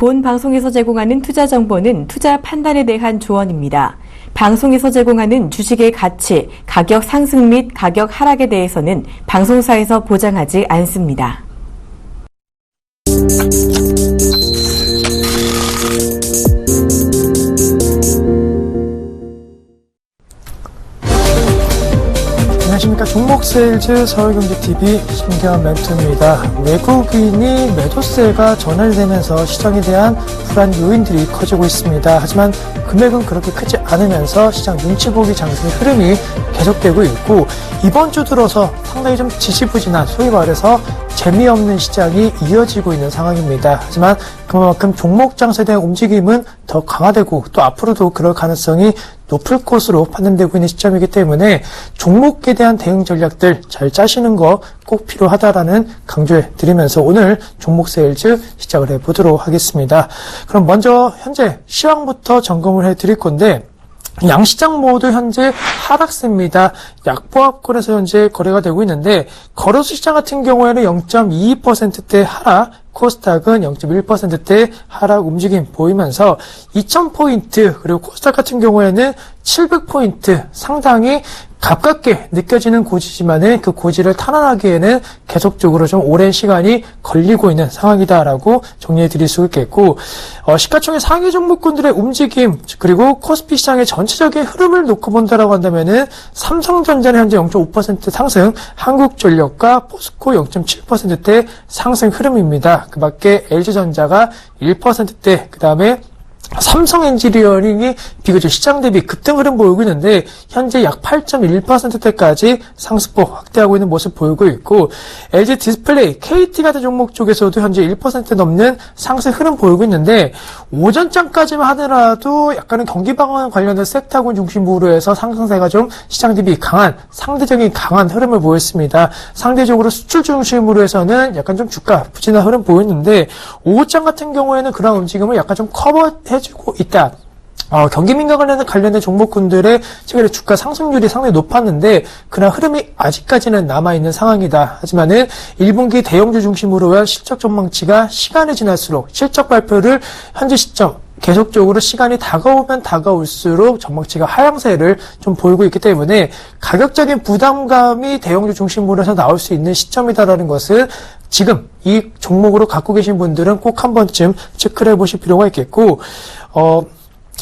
본 방송에서 제공하는 투자 정보는 투자 판단에 대한 조언입니다. 방송에서 제공하는 주식의 가치, 가격 상승 및 가격 하락에 대해서는 방송사에서 보장하지 않습니다. 안녕하십니까. 종목세일즈 서울경제TV 신기한 멘트입니다. 외국인이 매도세가 전환되면서 시장에 대한 불안 요인들이 커지고 있습니다. 하지만 금액은 그렇게 크지 않으면서 시장 눈치 보기 장세의 흐름이 계속되고 있고, 이번 주 들어서 상당히 좀 지지부진한, 소위 말해서 재미없는 시장이 이어지고 있는 상황입니다. 하지만 그만큼 종목 장세에 대한 움직임은 더 강화되고 또 앞으로도 그럴 가능성이 높을 것으로 판단되고 있는 시점이기 때문에 종목에 대한 대응 전략들 잘 짜시는 거 꼭 필요하다라는 강조해 드리면서 오늘 종목 세일즈 시작을 해보도록 하겠습니다. 그럼 먼저 현재 시황부터 점검을 해 드릴 건데, 양시장 모두 현재 하락세입니다. 약보합권에서 현재 거래가 되고 있는데, 거래소 시장 같은 경우에는 0.22%대 하락, 코스닥은 0.1%대 하락 움직임 보이면서 2000포인트, 그리고 코스닥 같은 경우에는 700포인트 상당히 가깝게 느껴지는 고지지만은 그 고지를 탈환하기에는 계속적으로 좀 오랜 시간이 걸리고 있는 상황이다라고 정리해 드릴 수 있겠고, 시가총액 상위 종목군들의 움직임, 그리고 코스피 시장의 전체적인 흐름을 놓고 본다라고 한다면은 삼성전자는 현재 0.5% 상승, 한국전력과 포스코 0.7%대 상승 흐름입니다. 그 밖에 LG전자가 1%대, 그 다음에 삼성 엔지니어링이 비교적 시장 대비 급등 흐름 보이고 있는데 현재 약 8.1%대까지 상승폭 확대하고 있는 모습 보이고 있고, LG 디스플레이, KT 같은 종목 쪽에서도 현재 1% 넘는 상승 흐름 보이고 있는데, 오전장까지만 하더라도 약간은 경기 방안 관련된 섹터군 중심으로 해서 상승세가 좀 시장 대비 강한, 상대적인 강한 흐름을 보였습니다. 상대적으로 수출 중심으로 해서는 약간 좀 주가 부진한 흐름 보였는데, 오후장 같은 경우에는 그런 움직임을 약간 좀 커버해주고 있다. 경기민감 관련된 종목군들의 최근에 주가 상승률이 상당히 높았는데 그런 흐름이 아직까지는 남아있는 상황이다. 하지만은 1분기 대형주 중심으로 한 실적 전망치가 시간이 지날수록 실적 발표를 현재 시점 계속적으로 시간이 다가오면 다가올수록 전망치가 하향세를 좀 보이고 있기 때문에 가격적인 부담감이 대형주 중심으로 해서 나올 수 있는 시점이다라는 것은 지금 이 종목으로 갖고 계신 분들은 꼭 한 번쯤 체크를 해보실 필요가 있겠고,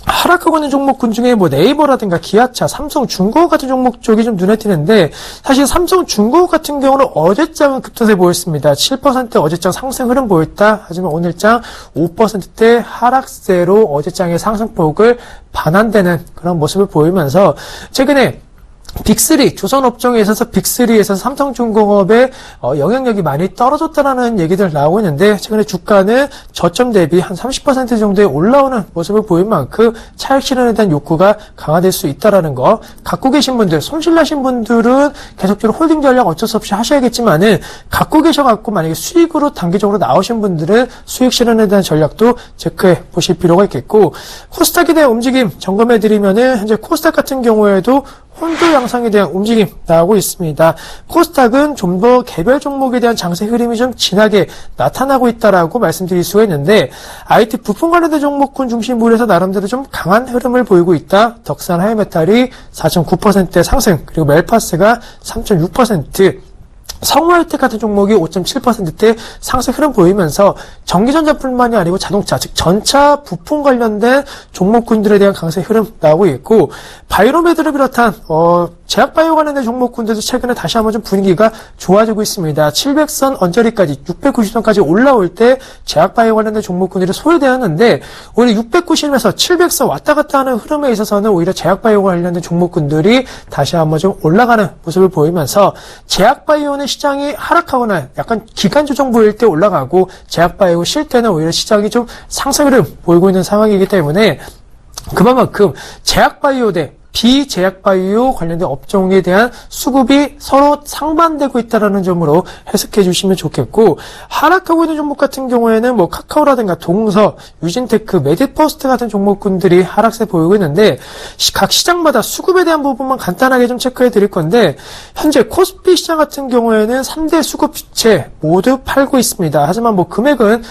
하락하고 있는 종목군 중에 뭐 네이버라든가 기아차, 삼성중공업 같은 종목 쪽이 좀 눈에 띄는데, 사실 삼성중공업 같은 경우는 어제장은 급등세 보였습니다. 7% 어제장 상승 흐름 보였다. 하지만 오늘장 5%대 하락세로 어제장의 상승폭을 반환되는 그런 모습을 보이면서 최근에 빅3, 조선업종에 있어서 빅3에서 삼성중공업의 영향력이 많이 떨어졌다라는 얘기들 나오고 있는데, 최근에 주가는 저점 대비 한 30% 정도에 올라오는 모습을 보인 만큼 차익 실현에 대한 욕구가 강화될 수 있다라는 거, 갖고 계신 분들, 손실나신 분들은 계속적으로 홀딩 전략 어쩔 수 없이 하셔야겠지만은, 갖고 계셔갖고 만약에 수익으로 단기적으로 나오신 분들은 수익 실현에 대한 전략도 체크해 보실 필요가 있겠고, 코스닥에 대한 움직임 점검해드리면은 현재 코스닥 같은 경우에도 혼조 양상에 대한 움직임 나오고 있습니다. 코스닥은 좀 더 개별 종목에 대한 장세 흐름이 좀 진하게 나타나고 있다라고 말씀드릴 수가 있는데, IT 부품 관련된 종목군 중심으로 해서 나름대로 좀 강한 흐름을 보이고 있다. 덕산 하이메탈이 4.9% 상승, 그리고 멜파스가 3.6%, 성우하이텍 같은 종목이 5.7%대 상승 흐름 보이면서 전기전자뿐만이 아니고 자동차, 즉 전차 부품 관련된 종목군들에 대한 강세 흐름 나오고 있고, 바이로메드를 비롯한 제약바이오 관련된 종목군들도 최근에 다시 한번 좀 분위기가 좋아지고 있습니다. 700선 언저리까지 690선까지 올라올 때 제약바이오 관련된 종목군들이 소외되었는데, 오히려 690에서 700선 왔다 갔다 하는 흐름에 있어서는 오히려 제약바이오 관련된 종목군들이 다시 한번 좀 올라가는 모습을 보이면서, 제약바이오는 시장이 하락하거나 약간 기간 조정 보일 때 올라가고, 제약바이오 쉴 때는 오히려 시장이 좀 상승 흐름 보이고 있는 상황이기 때문에 그만큼 제약바이오 대 비제약바이오 관련된 업종에 대한 수급이 서로 상반되고 있다는 점으로 해석해 주시면 좋겠고, 하락하고 있는 종목 같은 경우에는 뭐 카카오라든가 동서, 유진테크, 메디퍼스트 같은 종목군들이 하락세 보이고 있는데, 각 시장마다 수급에 대한 부분만 간단하게 좀 체크해 드릴 건데, 현재 코스피 시장 같은 경우에는 3대 수급 주체 모두 팔고 있습니다. 하지만 뭐 금액은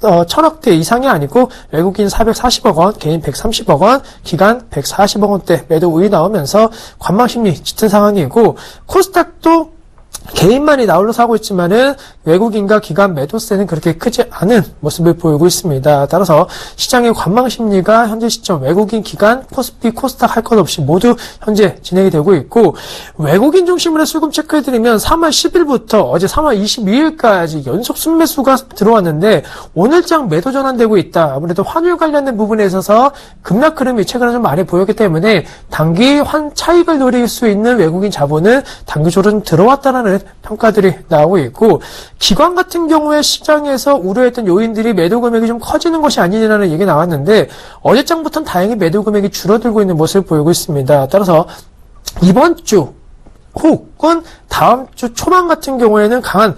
1000억대 이상이 아니고 외국인 440억 원, 개인 130억 원, 기간 140억 원대 매도 우위 나오면서 관망심리 짙은 상황이고, 코스닥도 개인만이 나홀로 사고 있지만은 외국인과 기관 매도세는 그렇게 크지 않은 모습을 보이고 있습니다. 따라서 시장의 관망 심리가 현재 시점 외국인 기관, 코스피, 코스닥 할 것 없이 모두 현재 진행이 되고 있고, 외국인 중심으로 수급 체크해드리면 3월 10일부터 어제 3월 22일까지 연속 순매수가 들어왔는데 오늘장 매도 전환되고 있다. 아무래도 환율 관련된 부분에 있어서 급락 흐름이 최근에 좀 많이 보였기 때문에 단기 환 차익을 노릴 수 있는 외국인 자본은 단기적으로 좀 들어왔다는 평가들이 나오고 있고, 기관 같은 경우에 시장에서 우려했던 요인들이 매도 금액이 좀 커지는 것이 아니냐는 얘기가 나왔는데 어제장부터는 다행히 매도 금액이 줄어들고 있는 모습을 보이고 있습니다. 따라서 이번 주 혹은 다음 주 초반 같은 경우에는 강한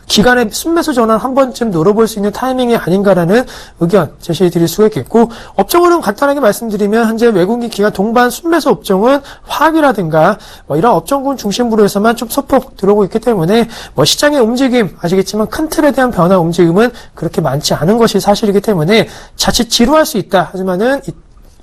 기간의 순매수 전환 한 번쯤 노려볼 수 있는 타이밍이 아닌가라는 의견 제시해 드릴 수가 있겠고, 업종으로는 간단하게 말씀드리면 현재 외국인 기관 동반 순매수 업종은 화학이라든가 이런 업종군 중심으로 해서만 좀 소폭 들어오고 있기 때문에 시장의 움직임 아시겠지만 큰 틀에 대한 변화 움직임은 그렇게 많지 않은 것이 사실이기 때문에 자칫 지루할 수 있다. 하지만은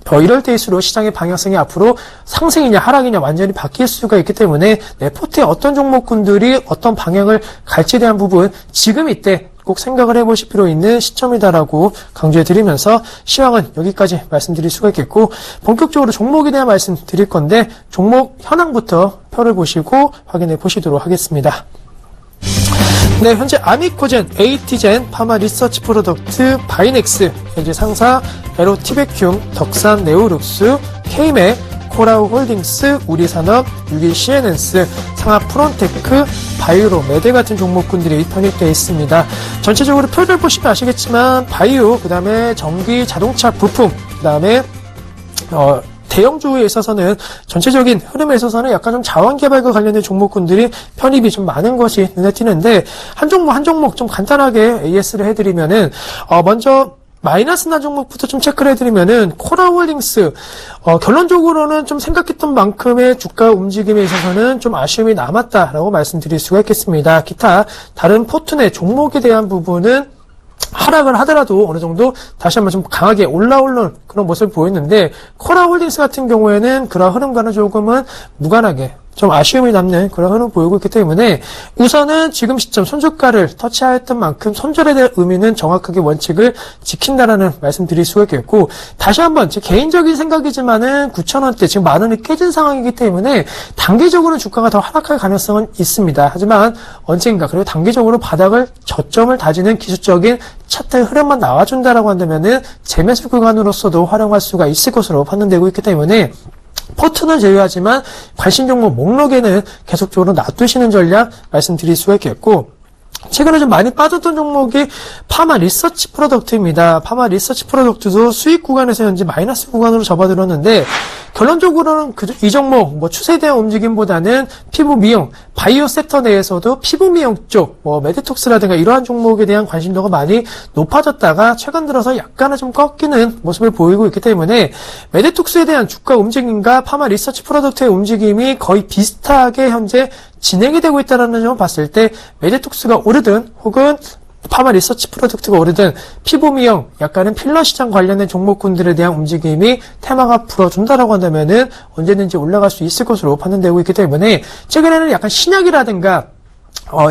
이럴 때일수록 시장의 방향성이 앞으로 상승이냐 하락이냐 완전히 바뀔 수가 있기 때문에 내 포트에 어떤 종목군들이 어떤 방향을 갈지에 대한 부분 지금 이때 꼭 생각을 해보실 필요 있는 시점이다라고 강조해드리면서 시황은 여기까지 말씀드릴 수가 있겠고, 본격적으로 종목에 대한 말씀 드릴 건데 종목 현황부터 표를 보시고 확인해 보시도록 하겠습니다. 네, 현재 아미코젠, 에이티젠, 파마 리서치 프로덕트, 바이넥스, 현재 상사, 에로티베큐, 덕산 네오룩스, 케이맥, 코라우 홀딩스, 우리산업, 6일 시에넨스, 상하 프론테크, 바이오로, 메드 같은 종목군들이 편입되어 있습니다. 전체적으로 표를 보시면 아시겠지만 바이오, 그 다음에 전기 자동차 부품, 그 다음에 대형주에 있어서는 전체적인 흐름에 있어서는 약간 좀 자원개발과 관련된 종목군들이 편입이 좀 많은 것이 눈에 띄는데, 한 종목 좀 간단하게 AS를 해드리면은 먼저 마이너스 난 종목부터 좀 체크를 해드리면은 코라홀딩스, 결론적으로는 좀 생각했던 만큼의 주가 움직임에 있어서는 좀 아쉬움이 남았다라고 말씀드릴 수가 있겠습니다. 기타 다른 포트의 종목에 대한 부분은 하락을 하더라도 어느 정도 다시 한번 좀 강하게 올라오는 그런 모습을 보였는데, 코라홀딩스 같은 경우에는 그런 흐름과는 조금은 무관하게 좀 아쉬움이 남는 그런 흐름을 보이고 있기 때문에 우선은 지금 시점 손절가를 터치하였던 만큼 손절에 대한 의미는 정확하게 원칙을 지킨다라는 말씀드릴 수가 있겠고, 다시 한번 제 개인적인 생각이지만은 9,000원대 지금 만원이 깨진 상황이기 때문에 단기적으로는 주가가 더 하락할 가능성은 있습니다. 하지만 언젠가 그리고 단기적으로 바닥을 저점을 다지는 기술적인 차트 흐름만 나와준다라고 한다면은 재매수 구간으로서도 활용할 수가 있을 것으로 판단되고 있기 때문에 포트는 제외하지만 관심 종목 목록에는 계속적으로 놔두시는 전략 말씀드릴 수가 있겠고, 최근에 좀 많이 빠졌던 종목이 파마 리서치 프로덕트입니다. 파마 리서치 프로덕트도 수익 구간에서 현재 마이너스 구간으로 접어들었는데, 결론적으로는 이 종목 추세에 대한 움직임보다는 피부 미용, 바이오 섹터 내에서도 피부 미용 쪽 메디톡스라든가 이러한 종목에 대한 관심도가 많이 높아졌다가 최근 들어서 약간은 좀 꺾이는 모습을 보이고 있기 때문에 메디톡스에 대한 주가 움직임과 파마 리서치 프로덕트의 움직임이 거의 비슷하게 현재 진행이 되고 있다는 점을 봤을 때 메디톡스가 오르든 혹은 파마 리서치 프로덕트가 오르든 피부 미용, 약간은 필러 시장 관련된 종목군들에 대한 움직임이 테마가 불어준다라고 한다면은 언제든지 올라갈 수 있을 것으로 판단되고 있기 때문에 최근에는 약간 신약이라든가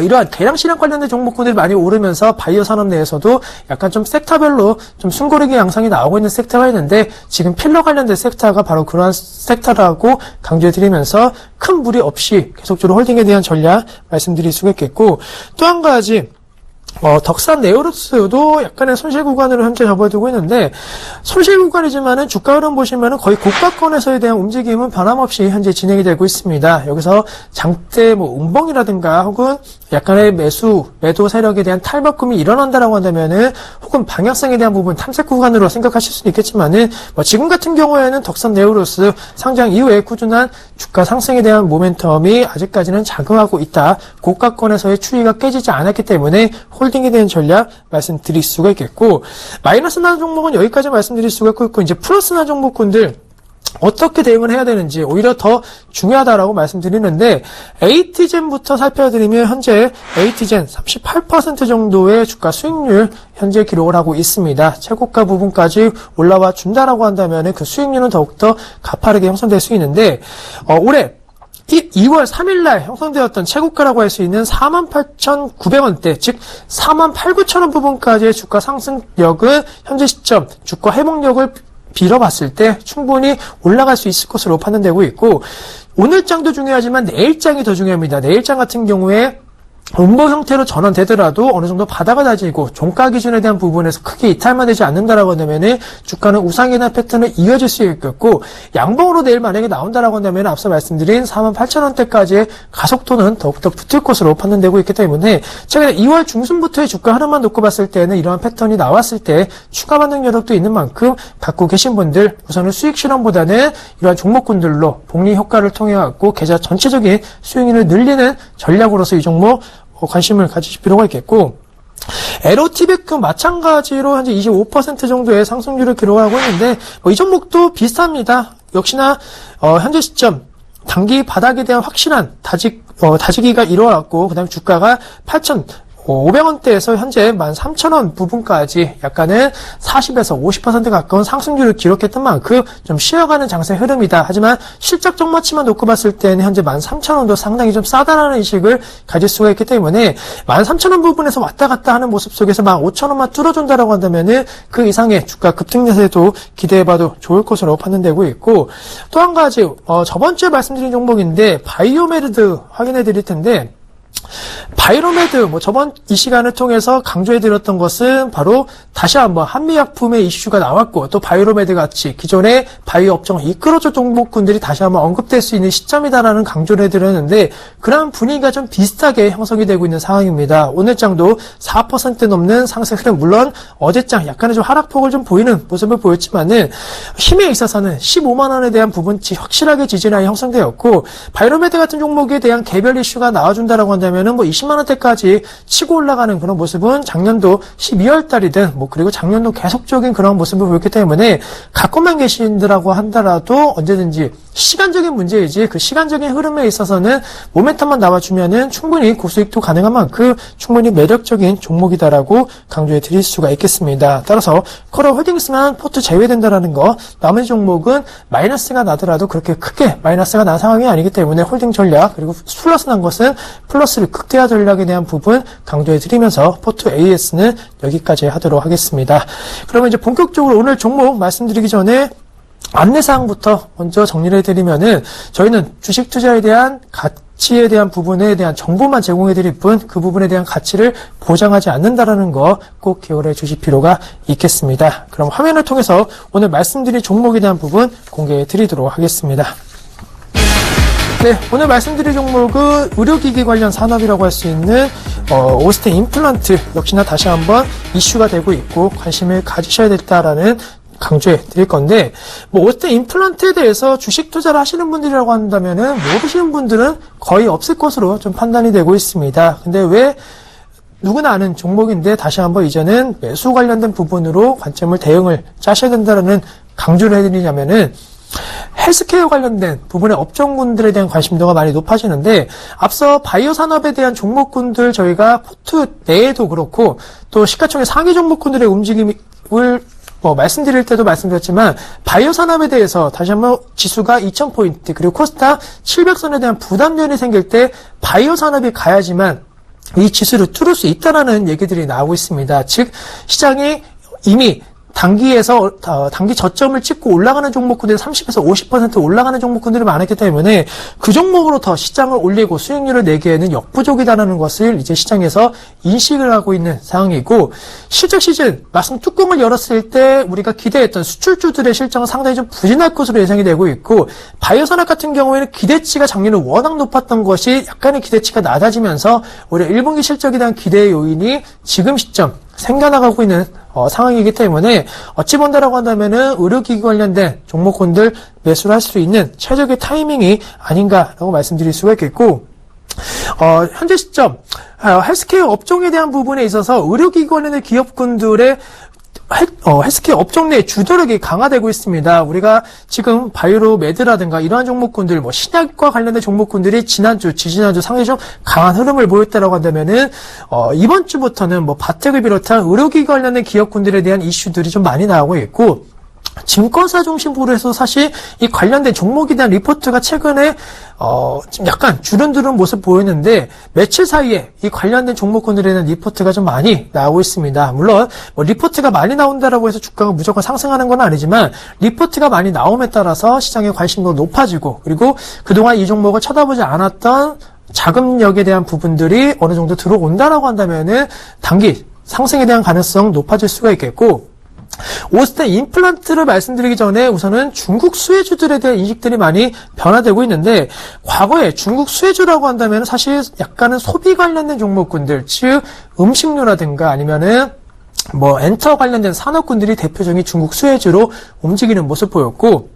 이러한 대량 실험 관련된 종목군들이 많이 오르면서 바이오 산업 내에서도 약간 좀 섹터별로 좀 숨고르기 양상이 나오고 있는 섹터가 있는데, 지금 필러 관련된 섹터가 바로 그러한 섹터라고 강조해드리면서 큰 무리 없이 계속적으로 홀딩에 대한 전략 말씀드릴 수가 있겠고, 또 한 가지 덕산 네오룩스도 약간의 손실 구간으로 현재 접어두고 있는데, 손실 구간이지만은 주가 흐름 보시면은 거의 고가권에서에 대한 움직임은 변함없이 현재 진행이 되고 있습니다. 여기서 장대 음봉이라든가 혹은 약간의 매도 세력에 대한 탈바꿈이 일어난다라고 한다면은 혹은 방향성에 대한 부분 탐색 구간으로 생각하실 수는 있겠지만은 지금 같은 경우에는 덕산 네오룩스 상장 이후에 꾸준한 주가 상승에 대한 모멘텀이 아직까지는 작용하고 있다. 고가권에서의 추이가 깨지지 않았기 때문에 홀딩에 대한 전략 말씀드릴 수가 있겠고, 마이너스 난 종목은 여기까지 말씀드릴 수가 있고, 이제 플러스 난 종목군들 어떻게 대응을 해야 되는지 오히려 더 중요하다라고 말씀드리는데, 에이티젠부터 살펴드리면 현재 에이티젠 38% 정도의 주가 수익률 현재 기록을 하고 있습니다. 최고가 부분까지 올라와 준다라고 한다면 그 수익률은 더욱더 가파르게 형성될 수 있는데, 올해 2월 3일날 형성되었던 최고가라고 할 수 있는 48,900원대, 즉 48,900원 부분까지의 주가 상승력은 현재 시점 주가 회복력을 빌어봤을 때 충분히 올라갈 수 있을 것으로 판단되고 있고, 오늘장도 중요하지만 내일장이 더 중요합니다. 내일장 같은 경우에 음보 형태로 전환되더라도 어느 정도 바닥을 다지고 종가 기준에 대한 부분에서 크게 이탈만 되지 않는다라고 한다면 주가는 우상이나 패턴을 이어질 수 있겠고, 양봉으로 내일 만약에 나온다라고 한다면 앞서 말씀드린 48,000원대까지의 가속도는 더욱더 붙을 것으로 판단되고 있기 때문에 최근에 2월 중순부터의 주가 하나만 놓고 봤을 때는 이러한 패턴이 나왔을 때 추가 반등 여력도 있는 만큼 갖고 계신 분들 우선은 수익 실현보다는 이러한 종목군들로 복리 효과를 통해 갖고 계좌 전체적인 수익률을 늘리는 전략으로서 이 종목 관심을 가지실 필요가 있겠고, 에로티베크 마찬가지로 현재 25% 정도의 상승률을 기록하고 있는데, 이 종목도 비슷합니다. 역시나 현재 시점 단기 바닥에 대한 확실한 다지기가 이루어졌고, 그다음에 주가가 8,500원대에서 현재 13,000원 부분까지 약간은 40에서 50% 가까운 상승률을 기록했던 만큼 좀 쉬어가는 장세 흐름이다. 하지만 실적 정마치만 놓고 봤을 때는 현재 13,000원도 상당히 좀 싸다라는 인식을 가질 수가 있기 때문에 13,000원 부분에서 왔다 갔다 하는 모습 속에서 15,000원만 뚫어준다라고 한다면은 그 이상의 주가 급등 세도 기대해봐도 좋을 것으로 판단되고 있고, 또 한 가지 저번 주에 말씀드린 종목인데 바이오메드 확인해 드릴 텐데, 바이오메드 저번 이 시간을 통해서 강조해드렸던 것은 바로 다시 한번 한미약품의 이슈가 나왔고, 또 바이오메드 같이 기존의 바이오 업종을 이끌어줄 종목군들이 다시 한번 언급될 수 있는 시점이다라는 강조를 해드렸는데, 그런 분위기가 좀 비슷하게 형성이 되고 있는 상황입니다. 오늘장도 4% 넘는 상승 흐름, 물론 어제장 약간의 좀 하락폭을 좀 보이는 모습을 보였지만은 힘에 있어서는 15만 원에 대한 부분치 확실하게 지지라인이 형성되었고, 바이오메드 같은 종목에 대한 개별 이슈가 나와준다라고 한다면 20만 원대까지 치고 올라가는 그런 모습은 작년도 12월 달이든 그리고 작년도 계속적인 그런 모습을 보였기 때문에 갖고만 계신다라고 한다라도 언제든지 시간적인 문제이지 그 시간적인 흐름에 있어서는 모멘텀만 나와주면은 충분히 고수익도 가능한 만큼 충분히 매력적인 종목이다라고 강조해 드릴 수가 있겠습니다. 따라서 코러홀딩스만 포트 제외된다라는 거, 나머지 종목은 마이너스가 나더라도 그렇게 크게 마이너스가 난 상황이 아니기 때문에 홀딩 전략, 그리고 플러스 난 것은 플러스를 극대화 전략에 대한 부분 강조해 드리면서 포트 AS는 여기까지 하도록 하겠습니다. 그러면 이제 본격적으로 오늘 종목 말씀드리기 전에 안내사항부터 먼저 정리를 해드리면은, 저희는 주식 투자에 대한 가치에 대한 부분에 대한 정보만 제공해드릴 뿐 그 부분에 대한 가치를 보장하지 않는다라는 거 꼭 기억을 해주실 필요가 있겠습니다. 그럼 화면을 통해서 오늘 말씀드린 종목에 대한 부분 공개해드리도록 하겠습니다. 네, 오늘 말씀드릴 종목은 의료기기 관련 산업이라고 할 수 있는 오스테 임플란트, 역시나 다시 한번 이슈가 되고 있고 관심을 가지셔야 됐다라는 강조해 드릴 건데, 오스테 임플란트에 대해서 주식 투자를 하시는 분들이라고 한다면은 모르시는 분들은 거의 없을 것으로 좀 판단이 되고 있습니다. 근데 왜 누구나 아는 종목인데 다시 한번 이제는 매수 관련된 부분으로 관점을 대응을 짜셔야 된다는 강조를 해드리냐면은, 헬스케어 관련된 부분의 업종군들에 대한 관심도가 많이 높아지는데, 앞서 바이오 산업에 대한 종목군들 저희가 포트 내에도 그렇고 또 시가총액 상위 종목군들의 움직임을 말씀드릴 때도 말씀드렸지만, 바이오 산업에 대해서 다시 한번 지수가 2000포인트 그리고 코스닥 700선에 대한 부담면이 생길 때 바이오 산업이 가야지만 이 지수를 뚫을 수 있다라는 얘기들이 나오고 있습니다. 즉 시장이 이미 단기에서 단기 저점을 찍고 올라가는 종목군들이 30에서 50% 올라가는 종목군들이 많았기 때문에 그 종목으로 더 시장을 올리고 수익률을 내기에는 역부족이다라는 것을 이제 시장에서 인식을 하고 있는 상황이고, 실적 시즌 막상 뚜껑을 열었을 때 우리가 기대했던 수출주들의 실적은 상당히 좀 부진할 것으로 예상이 되고 있고, 바이오 산업 같은 경우에는 기대치가 작년에 워낙 높았던 것이 약간의 기대치가 낮아지면서 오히려 1분기 실적에 대한 기대의 요인이 지금 시점 생겨나가고 있는 상황이기 때문에 어찌 본다라고 한다면은 의료기기 관련된 종목군들 매수를 할 수 있는 최적의 타이밍이 아닌가라고 말씀드릴 수가 있겠고, 현재 시점 헬스케어 업종에 대한 부분에 있어서 의료기기 관련된 기업군들의 헬스케어 업종 내 주도력이 강화되고 있습니다. 우리가 지금 바이오로메드라든가 이러한 종목군들, 신약과 관련된 종목군들이 지난주, 지지난주 상당히 좀 강한 흐름을 보였다라고 한다면은, 이번 주부터는 바텍을 비롯한 의료기 관련된 기업군들에 대한 이슈들이 좀 많이 나오고 있고, 증권사 중심으로 해서 사실 이 관련된 종목에 대한 리포트가 최근에 좀 약간 주름드는 모습 보였는데 며칠 사이에 이 관련된 종목군들에 대한 리포트가 좀 많이 나오고 있습니다. 물론 리포트가 많이 나온다라고 해서 주가가 무조건 상승하는 건 아니지만 리포트가 많이 나옴에 따라서 시장의 관심도 높아지고 그리고 그동안 이 종목을 쳐다보지 않았던 자금력에 대한 부분들이 어느 정도 들어온다라고 한다면은 단기 상승에 대한 가능성 높아질 수가 있겠고 오스템 임플란트를 말씀드리기 전에 우선은 중국 수혜주들에 대한 인식들이 많이 변화되고 있는데 과거에 중국 수혜주라고 한다면 사실 약간은 소비 관련된 종목군들 즉 음식료라든가 아니면은 엔터 관련된 산업군들이 대표적인 중국 수혜주로 움직이는 모습 보였고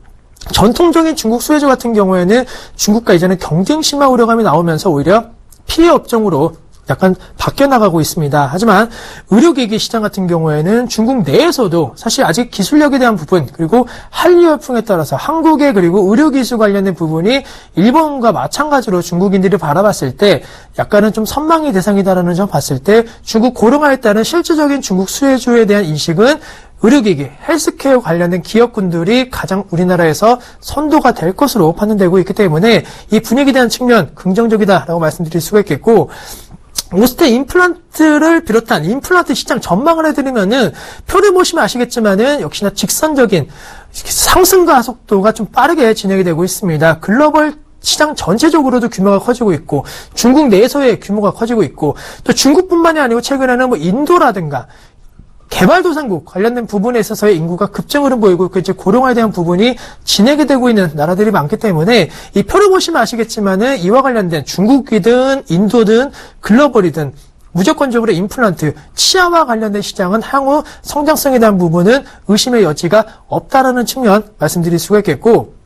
전통적인 중국 수혜주 같은 경우에는 중국과 이제는 경쟁 심화 우려감이 나오면서 오히려 피해 업종으로 약간 바뀌어나가고 있습니다. 하지만 의료기기 시장 같은 경우에는 중국 내에서도 사실 아직 기술력에 대한 부분 그리고 한리 열풍에 따라서 한국의 그리고 의료기술 관련된 부분이 일본과 마찬가지로 중국인들이 바라봤을 때 약간은 좀 선망의 대상이다라는 점 봤을 때 중국 고령화에 따른 실질적인 중국 수혜주에 대한 인식은 의료기기, 헬스케어 관련된 기업군들이 가장 우리나라에서 선도가 될 것으로 판단되고 있기 때문에 이 분위기에 대한 측면 긍정적이다라고 말씀드릴 수가 있겠고 오스템 임플란트를 비롯한 임플란트 시장 전망을 해드리면은 표를 보시면 아시겠지만은 역시나 직선적인 상승 가속도가 좀 빠르게 진행이 되고 있습니다. 글로벌 시장 전체적으로도 규모가 커지고 있고 중국 내에서의 규모가 커지고 있고 또 중국뿐만이 아니고 최근에는 인도라든가 개발도상국 관련된 부분에 있어서의 인구가 급증을 보이고 이제 고령화에 대한 부분이 진행이 되고 있는 나라들이 많기 때문에 이 표를 보시면 아시겠지만은 이와 관련된 중국이든 인도든 글로벌이든 무조건적으로 임플란트, 치아와 관련된 시장은 향후 성장성에 대한 부분은 의심의 여지가 없다라는 측면 말씀드릴 수가 있겠고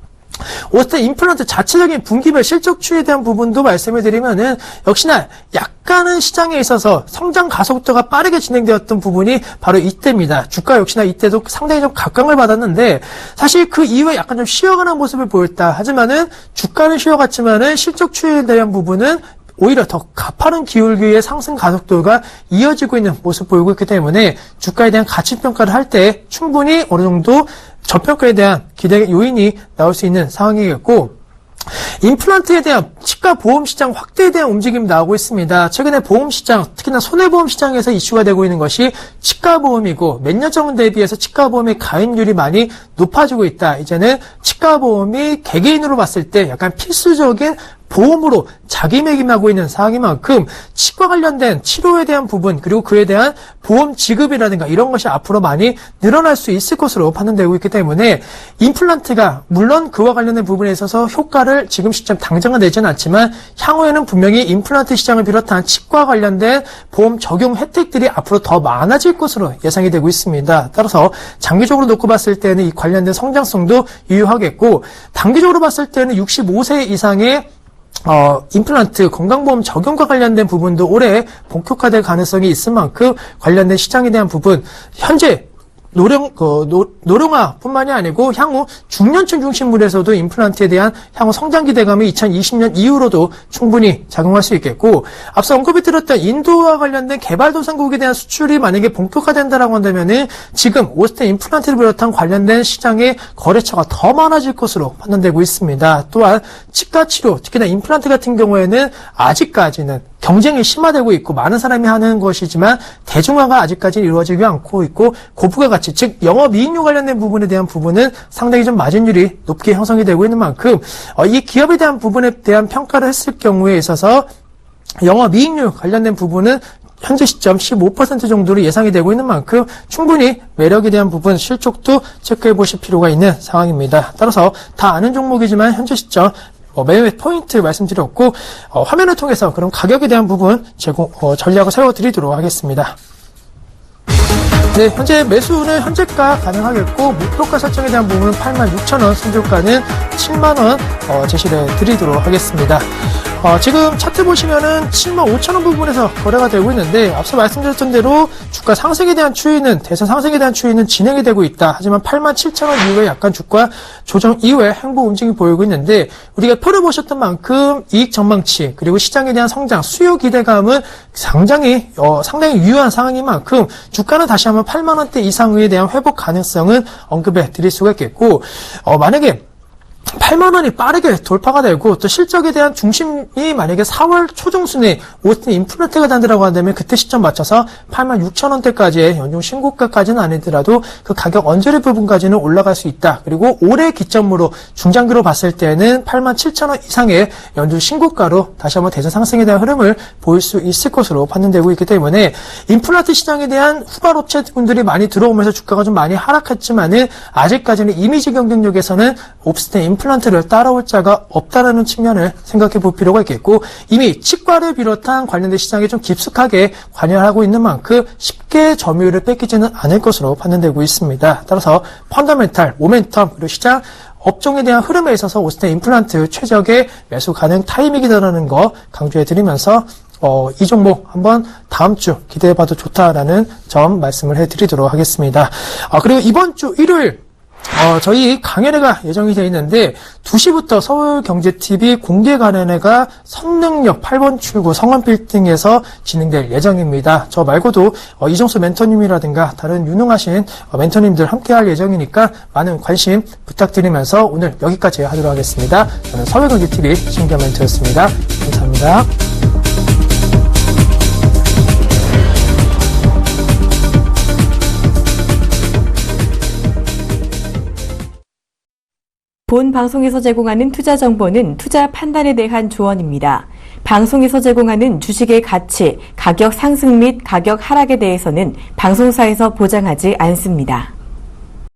오스템 임플란트 자체적인 분기별 실적 추이에 대한 부분도 말씀을 드리면은 역시나 약간은 시장에 있어서 성장 가속도가 빠르게 진행되었던 부분이 바로 이때입니다. 주가 역시나 이때도 상당히 좀 각광을 받았는데 사실 그 이후에 약간 좀 쉬어가는 모습을 보였다. 하지만은 주가는 쉬어갔지만은 실적 추이에 대한 부분은 오히려 더 가파른 기울기의 상승 가속도가 이어지고 있는 모습 보이고 있기 때문에 주가에 대한 가치 평가를 할 때 충분히 어느 정도 저평가에 대한 기대 요인이 나올 수 있는 상황이겠고 임플란트에 대한 치과 보험 시장 확대에 대한 움직임이 나오고 있습니다. 최근에 보험 시장, 특히나 손해보험 시장에서 이슈가 되고 있는 것이 치과 보험이고 몇 년 전 대비해서 치과 보험의 가입률이 많이 높아지고 있다. 이제는 치과 보험이 개개인으로 봤을 때 약간 필수적인 보험으로 자기매김하고 있는 상황인 만큼 치과 관련된 치료에 대한 부분 그리고 그에 대한 보험 지급이라든가 이런 것이 앞으로 많이 늘어날 수 있을 것으로 판단되고 있기 때문에 임플란트가 물론 그와 관련된 부분에 있어서 효과를 지금 시점 당장은 내지는 않지만 향후에는 분명히 임플란트 시장을 비롯한 치과 관련된 보험 적용 혜택들이 앞으로 더 많아질 것으로 예상이 되고 있습니다. 따라서 장기적으로 놓고 봤을 때는 이 관련된 성장성도 유효하겠고 단기적으로 봤을 때는 65세 이상의 임플란트 건강보험 적용과 관련된 부분도 올해 본격화될 가능성이 있을 만큼 관련된 시장에 대한 부분 현재 노령화뿐만이 아니고 향후 중년층 중심물에서도 임플란트에 대한 향후 성장 기대감이 2020년 이후로도 충분히 작용할 수 있겠고 앞서 언급이 드렸던 인도와 관련된 개발도상국에 대한 수출이 만약에 본격화된다라고 한다면은 지금 오스템 임플란트를 비롯한 관련된 시장의 거래처가 더 많아질 것으로 판단되고 있습니다. 또한 치과 치료, 특히나 임플란트 같은 경우에는 아직까지는 경쟁이 심화되고 있고 많은 사람이 하는 것이지만 대중화가 아직까지는 이루어지지 않고 있고 고부가 가치, 즉 영업이익률 관련된 부분에 대한 부분은 상당히 좀 마진율이 높게 형성이 되고 있는 만큼 이 기업에 대한 부분에 대한 평가를 했을 경우에 있어서 영업이익률 관련된 부분은 현재 시점 15% 정도로 예상이 되고 있는 만큼 충분히 매력에 대한 부분, 실적도 체크해 보실 필요가 있는 상황입니다. 따라서 다 아는 종목이지만 현재 시점 매매 포인트 말씀드렸고 화면을 통해서 그럼 가격에 대한 부분 전략을 세워드리도록 하겠습니다. 네, 현재 매수는 현재가 가능하겠고 목표가 설정에 대한 부분은 86,000원, 손절가는 7만원 제시를 드리도록 하겠습니다. 지금 차트 보시면은 75,000원 부분에서 거래가 되고 있는데 앞서 말씀드렸던 대로 주가 상승에 대한 추이는 대선 상승에 대한 추이는 진행이 되고 있다. 하지만 87,000원 이후에 약간 주가 조정 이후에 행보 움직임이 보이고 있는데 우리가 펴려보셨던 만큼 이익 전망치 그리고 시장에 대한 성장 수요 기대감은 상당히 유효한 상황인 만큼 주가는 다시 한번 8만원대 이상에 대한 회복 가능성은 언급해 드릴 수가 있겠고 만약에 8만원이 빠르게 돌파가 되고 또 실적에 대한 중심이 만약에 4월 초중순에 오스틴 임플란트가 된다고 한다면 그때 시점 맞춰서 86,000원대까지의 연중 신고가까지는 아니더라도 그 가격 언저리 부분까지는 올라갈 수 있다. 그리고 올해 기점으로 중장기로 봤을 때는 87,000원 이상의 연중 신고가로 다시 한번 대선 상승에 대한 흐름을 보일 수 있을 것으로 판단되고 있기 때문에 임플란트 시장에 대한 후발 업체분들이 많이 들어오면서 주가가 좀 많이 하락했지만은 아직까지는 이미지 경쟁력에서는 오스틴 임플란트를 따라올 자가 없다라는 측면을 생각해 볼 필요가 있겠고 이미 치과를 비롯한 관련된 시장에 좀 깊숙하게 관여를 하고 있는 만큼 쉽게 점유율을 뺏기지는 않을 것으로 판단되고 있습니다. 따라서 펀더멘탈, 모멘텀, 그리고 시장 업종에 대한 흐름에 있어서 오스틴 임플란트 최적의 매수 가능 타이밍이다라는 거 강조해 드리면서 이 종목 한번 다음 주 기대해봐도 좋다라는 점 말씀을 해드리도록 하겠습니다. 그리고 이번 주 일요일 저희 강연회가 예정이 되어 있는데 2시부터 서울경제TV 공개 강연회가 선능력 8번 출구 성원빌딩에서 진행될 예정입니다. 저 말고도 이종수 멘토님이라든가 다른 유능하신 멘토님들 함께할 예정이니까 많은 관심 부탁드리면서 오늘 여기까지 하도록 하겠습니다. 저는 서울경제TV 신기한 멘토였습니다. 감사합니다. 본 방송에서 제공하는 투자 정보는 투자 판단에 대한 조언입니다. 방송에서 제공하는 주식의 가치, 가격 상승 및 가격 하락에 대해서는 방송사에서 보장하지 않습니다.